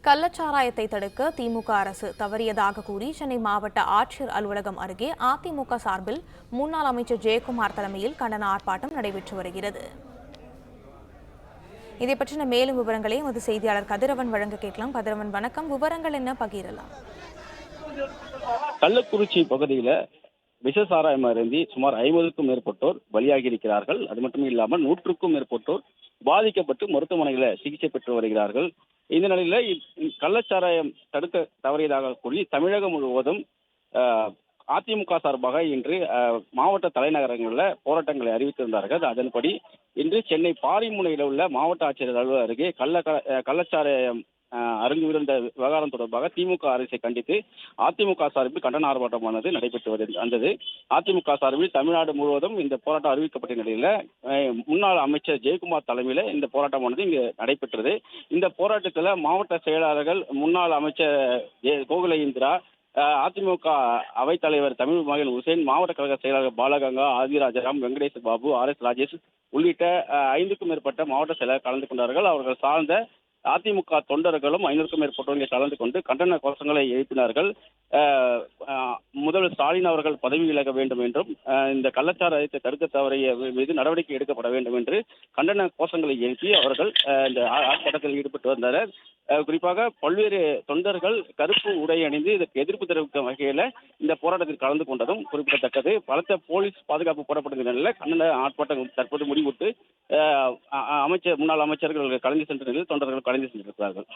கள்ளச்சாராயத்தை தடுக்க திமுக அரசு தவறியதாக கூறி சென்னை மாவட்ட ஆட்சியர் அலுவலகம் அருகே அதிமுக சார்பில் முன்னாள் அமைச்சர் ஜெயக்குமார் தலைமையில் கண்டன ஆர்ப்பாட்டம் நடைபெற்று வருகிறது. இதை பற்றின மேலும் விவரங்களை எமது செய்தியாளர் கதிரவன் வழங்க கேட்கலாம். கதிரவன், வணக்கம். விவரங்கள் என்ன பகிரலாம்? கள்ளக்குறிச்சி பகுதியில விஷசாராயம் அருந்தி சுமார் 50க்கும் மேற்பட்டோர் பலியாகி இருக்கிறார்கள். அது மட்டும் இல்லாமல் 100க்கும் மேற்பட்டோர் பாதிக்கப்பட்டு மருத்துவமனையில சிகிச்சை பெற்று வருகிறார்கள். இந்த நிலையில கள்ளச்சாராயம் தடுக்க தவறியதாக கூறி தமிழகம் முழுவதும் அதிமுக சார்பாக இன்று மாவட்ட தலைநகரங்களில் போராட்டங்களை அறிவித்திருந்தார்கள். அதன்படி இன்று சென்னை பாரிமுனையில் உள்ள மாவட்ட ஆட்சியர் அலுவலர் அருகே கள்ளச்சாராயம் அருந்திருந்த விவகாரம் தொடர்பாக திமுக அரசை கண்டித்து அதிமுக சார்பில் கண்டன ஆர்ப்பாட்டமானது நடைபெற்று வந்தது. அதிமுக சார்பில் தமிழ்நாடு முழுவதும் இந்த போராட்டம் அறிவிக்கப்பட்ட நிலையில முன்னாள் அமைச்சர் ஜெயக்குமார் தலைமையில இந்த போராட்டமானது இங்கு நடைபெற்றது. இந்த போராட்டத்தில் மாவட்ட செயலாளர்கள் முன்னாள் அமைச்சர் கோகுல இந்திரா, அதிமுக அவைத்தலைவர் தமிழ் மகன் உசேன், மாவட்ட கழக செயலாளர் பாலகங்கா, ஆதிராஜராம், வெங்கடேஷ் பாபு, RS ராஜேஷ் உள்ளிட்ட 5க்கும் மேற்பட்ட மாவட்ட செயலாளர் கலந்து கொண்டார்கள். அவர்கள் சார்ந்த அதிமுக தொண்டர்களும் 500க்கும் மேற்பட்டவங்க கலந்து கொண்டு கண்டன கோஷங்களை எழுப்பினார்கள். முதல்வர் ஸ்டாலின் அவர்கள் பதவி விலக வேண்டும் என்றும், இந்த கள்ளச்சாராயத்தை தடுக்க தவறிய மீது நடவடிக்கை எடுக்கப்பட வேண்டும் என்று கண்டன கோஷங்களை எழுப்பி அவர்கள் இந்த ஆர்ப்பாட்டத்தில் ஈடுபட்டு வந்தனர். குறிப்பாக பல்வேறு தொண்டர்கள் கருப்பு உடை அணிந்து இதற்கு எதிர்ப்பு தெரிவிக்கும் வகையில் இந்த போராட்டத்தில் கலந்து கொண்டதும் குறிப்பிடத்தக்கது. பலத்த போலீஸ் பாதுகாப்பு போடப்பட்ட நிலையில் கண்டன ஆர்ப்பாட்டம் தற்போது முடிவுட்டு முன்னாள் அமைச்சர்கள் கலந்து சென்ற நிலையில் தொண்டர்கள் கலந்து சென்றிருக்கிறார்கள்.